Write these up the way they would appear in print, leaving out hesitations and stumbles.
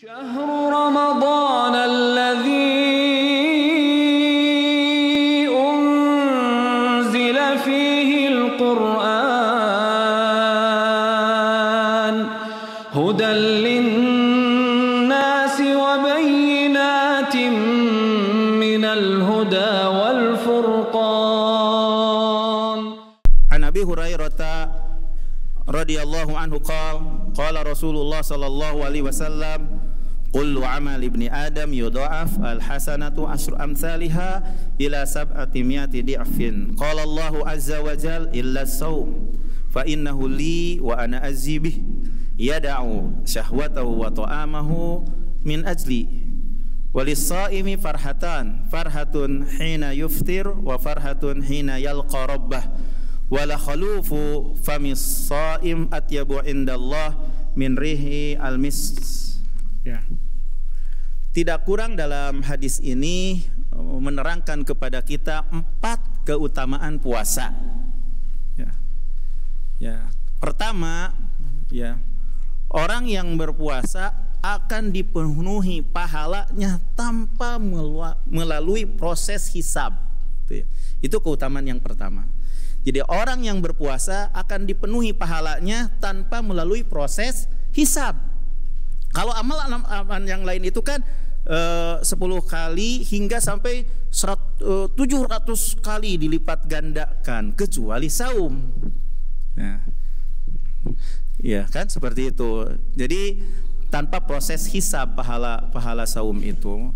شهر رمضان الذي أنزل فيه القرآن هدى للناس وبينات من الهدى والفرقان. عن أبي هريرة رضي الله عنه قال رسول الله صلى الله عليه وسلم كل عمل ابن آدم يضاعف الحسنة عشر أمثالها إلى 700 ضعف قال الله عز وجل إلا الصوم فإنه لي وأنا أجزي به يدع شهوته وطعامه من أجلي وللصائم فرحتان فرحة حين يفطر وفرحة حين يلقى ربه wala khalufu famis shaim atyabu indallah min rihi almis. Ya. Tidak kurang dalam hadis ini menerangkan kepada kita 4 keutamaan puasa. Ya. Ya. Pertama, ya, orang yang berpuasa akan dipenuhi pahalanya tanpa melalui proses hisab. Itu keutamaan yang pertama. Jadi orang yang berpuasa akan dipenuhi pahalanya tanpa melalui proses hisab. Kalau amalan yang lain itu kan 10 kali hingga sampai 700 kali dilipat gandakan kecuali saum. Nah, ya kan seperti itu. Jadi tanpa proses hisab pahala saum itu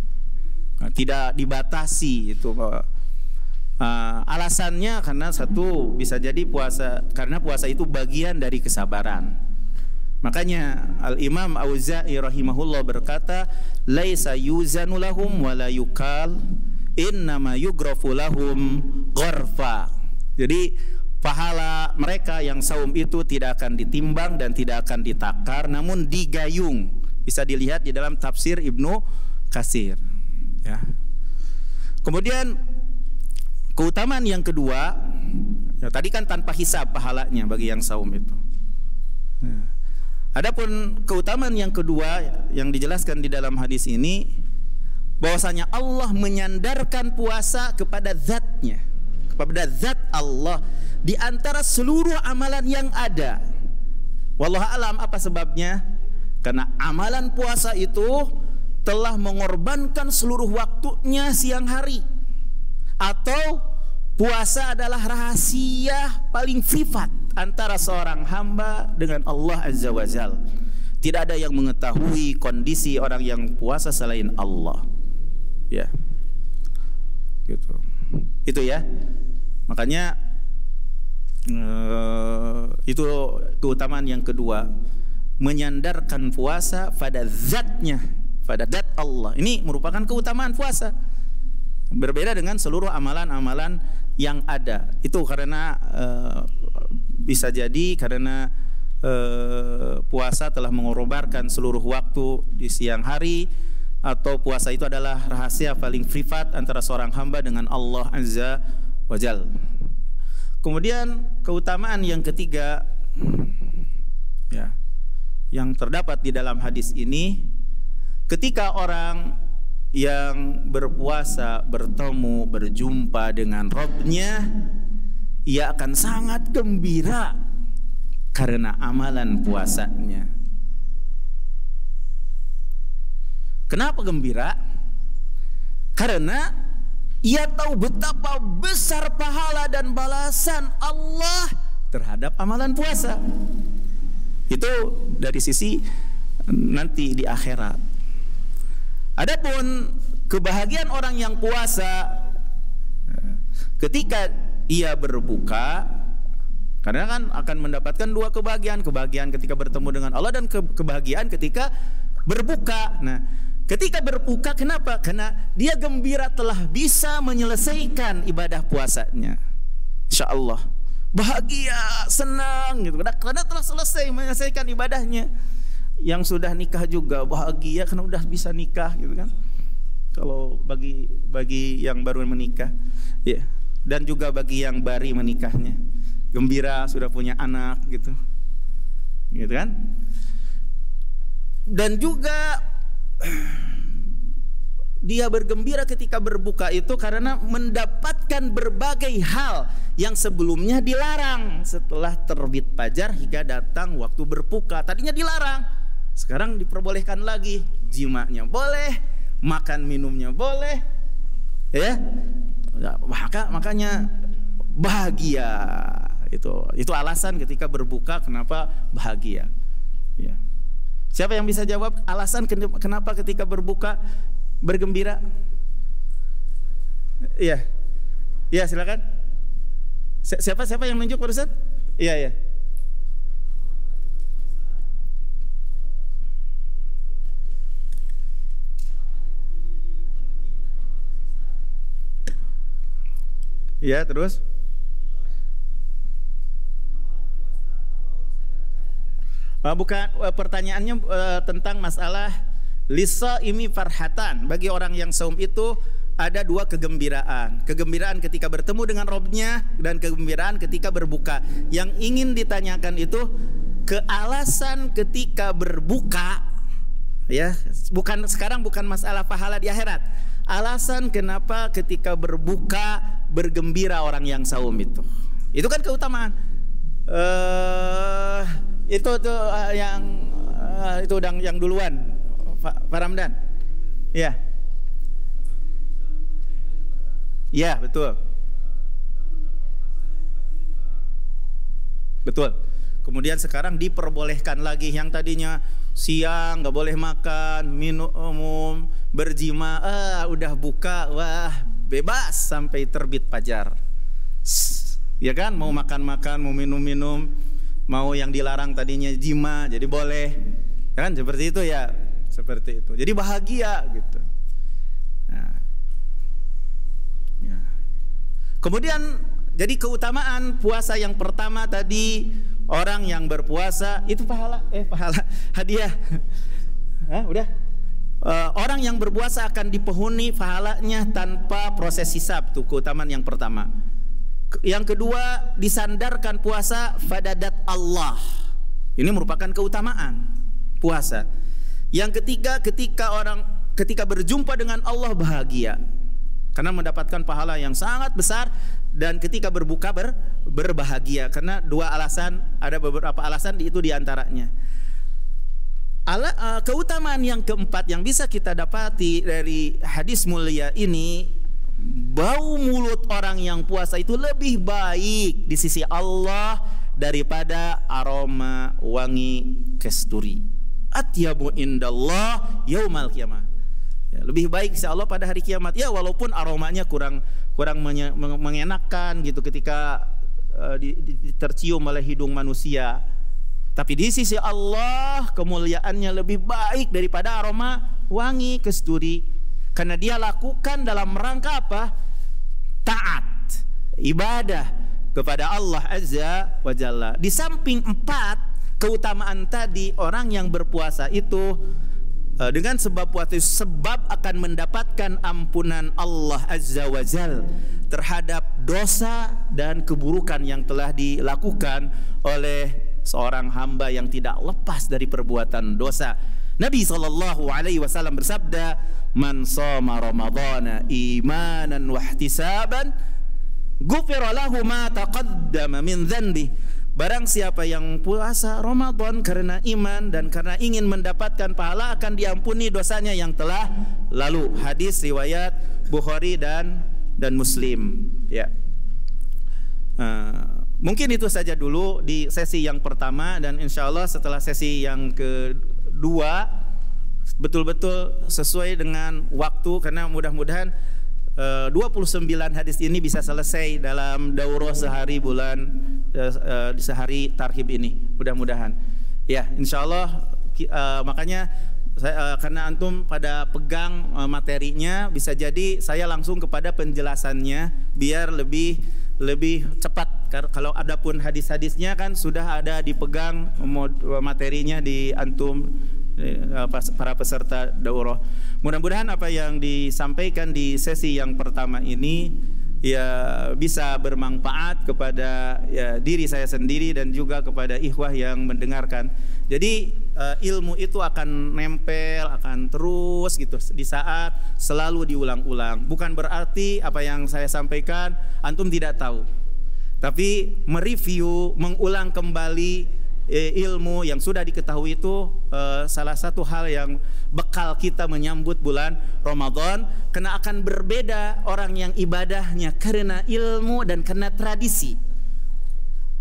tidak dibatasi itu. Alasannya karena satu bisa jadi karena puasa itu bagian dari kesabaran. Makanya Al-Imam Auza'i rahimahullah berkata, laisa yuzanu lahum wala yukal innama yughrafu lahum gharfa. Jadi pahala mereka yang saum itu tidak akan ditimbang dan tidak akan ditakar, namun digayung. Bisa dilihat di dalam tafsir Ibnu Katsir. Ya. Kemudian keutamaan yang kedua, ya, tadi kan tanpa hisab pahalanya bagi yang saum itu. Ya. Adapun keutamaan yang kedua yang dijelaskan di dalam hadis ini, bahwasanya Allah menyandarkan puasa kepada zatnya, kepada zat Allah di antara seluruh amalan yang ada. Wallahu alam apa sebabnya? Karena amalan puasa itu telah mengorbankan seluruh waktunya siang hari. Atau puasa adalah rahasia paling privat antara seorang hamba dengan Allah Azza wa Jalla. Tidak ada yang mengetahui kondisi orang yang puasa selain Allah. Ya. Gitu. Itu ya. Makanya itu keutamaan yang kedua, menyandarkan puasa pada zatnya, pada zat Allah. Ini merupakan keutamaan puasa. Berbeda dengan seluruh amalan-amalan yang ada. Itu karena bisa jadi karena puasa telah mengorbankan seluruh waktu di siang hari, atau puasa itu adalah rahasia paling privat antara seorang hamba dengan Allah Azza wa Jalla. Kemudian keutamaan yang ketiga, ya, yang terdapat di dalam hadis ini, ketika orang yang berpuasa bertemu berjumpa dengan Rabb-nya, ia akan sangat gembira karena amalan puasanya. Kenapa gembira? Karena ia tahu betapa besar pahala dan balasan Allah terhadap amalan puasa. Itu dari sisi nanti di akhirat. Adapun kebahagiaan orang yang puasa ketika ia berbuka, karena kan akan mendapatkan 2 kebahagiaan ketika bertemu dengan Allah dan kebahagiaan ketika berbuka. Nah, ketika berbuka kenapa? Karena dia gembira telah bisa menyelesaikan ibadah puasanya. Insyaallah bahagia, senang gitu karena telah selesai menyelesaikan ibadahnya. Yang sudah nikah juga bahagia karena udah bisa nikah gitu kan. Kalau bagi yang baru menikah, ya. Dan juga bagi yang baru menikahnya, gembira sudah punya anak gitu. Gitu kan? Dan juga dia bergembira ketika berbuka itu karena mendapatkan berbagai hal yang sebelumnya dilarang. Setelah terbit fajar hingga datang waktu berbuka, tadinya dilarang, sekarang diperbolehkan lagi. Jimanya boleh, makan minumnya boleh, ya. Makanya bahagia. Itu alasan ketika berbuka kenapa bahagia, ya. Siapa yang bisa jawab alasan kenapa ketika berbuka bergembira? Iya. Iya, silakan. Siapa yang nunjuk barusan? Iya. Iya, terus? Bukan, pertanyaannya tentang masalah lis-shaimi farhatan. Bagi orang yang saum itu ada dua kegembiraan. Kegembiraan ketika bertemu dengan Robnya dan kegembiraan ketika berbuka. Yang ingin ditanyakan itu kealasan ketika berbuka, ya. Sekarang bukan masalah pahala di akhirat. Alasan kenapa ketika berbuka bergembira orang yang saum itu. Itu kan keutamaan. Itu yang duluan, Pak Ramdan. Ya. Ya, betul. Betul. Kemudian sekarang diperbolehkan lagi. Yang tadinya siang nggak boleh makan, minum, berjima, udah buka, wah bebas sampai terbit fajar. Ya kan, mau makan-makan, mau minum-minum, mau yang dilarang tadinya jima, jadi boleh. Kan seperti itu ya, seperti itu. Jadi bahagia gitu. Nah, ya. Kemudian jadi keutamaan puasa yang pertama tadi, orang yang berpuasa itu pahala hadiah. Udah. Orang yang berpuasa akan dipenghuni pahalanya tanpa proses hisab, tuh keutamaan yang pertama. Yang kedua, disandarkan puasa fadadat Allah. Ini merupakan keutamaan puasa. Yang ketiga, ketika berjumpa dengan Allah bahagia karena mendapatkan pahala yang sangat besar. Dan ketika berbuka berbahagia karena dua alasan, ada beberapa alasan itu diantaranya. Keutamaan yang keempat yang bisa kita dapati dari hadis mulia ini, bau mulut orang yang puasa itu lebih baik di sisi Allah daripada aroma wangi kasturi. Atyabu indallah yaumal qiyamah. Ya, lebih baik insya Allah pada hari kiamat. Ya, walaupun aromanya kurang mengenakan gitu ketika tercium oleh hidung manusia, tapi di sisi Allah kemuliaannya lebih baik daripada aroma wangi kasturi, karena dia lakukan dalam rangka apa? Taat, ibadah kepada Allah Azza wa Jalla. Di samping 4 keutamaan tadi, orang yang berpuasa itu dengan sebab puasa sebab akan mendapatkan ampunan Allah Azza wa Jalla terhadap dosa dan keburukan yang telah dilakukan oleh seorang hamba yang tidak lepas dari perbuatan dosa. Nabi SAW bersabda, "Man shoma Ramadhana imanan wa ihtisaban, ghufira lahu ma taqaddama min dhanbi." Barang siapa yang puasa Ramadan karena iman dan karena ingin mendapatkan pahala, akan diampuni dosanya yang telah lalu. Hadis riwayat Bukhari dan Muslim. Ya. Mungkin itu saja dulu di sesi yang pertama, dan insya Allah setelah sesi yang kedua betul-betul sesuai dengan waktu, karena mudah-mudahan 29 hadis ini bisa selesai dalam daurah sehari sehari tarhib ini, mudah-mudahan ya, insya Allah. Makanya karena antum pada pegang materinya, bisa jadi saya langsung kepada penjelasannya biar lebih cepat. Kalau ada pun hadis-hadisnya kan sudah ada dipegang materinya di antum para peserta daurah. Mudah-mudahan apa yang disampaikan di sesi yang pertama ini ya bisa bermanfaat kepada diri saya sendiri dan juga kepada ikhwah yang mendengarkan. Jadi ilmu itu akan nempel, akan terus gitu di saat selalu diulang-ulang. Bukan berarti apa yang saya sampaikan antum tidak tahu, tapi mereview, mengulang kembali ilmu yang sudah diketahui itu salah satu hal yang bekal kita menyambut bulan Ramadan. Karena akan berbeda orang yang ibadahnya karena ilmu dan karena tradisi.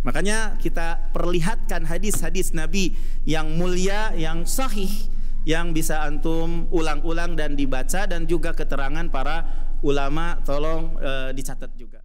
Makanya kita perlihatkan hadis-hadis Nabi yang mulia, yang sahih, yang bisa antum ulang-ulang dan dibaca, dan juga keterangan para ulama, tolong dicatat juga.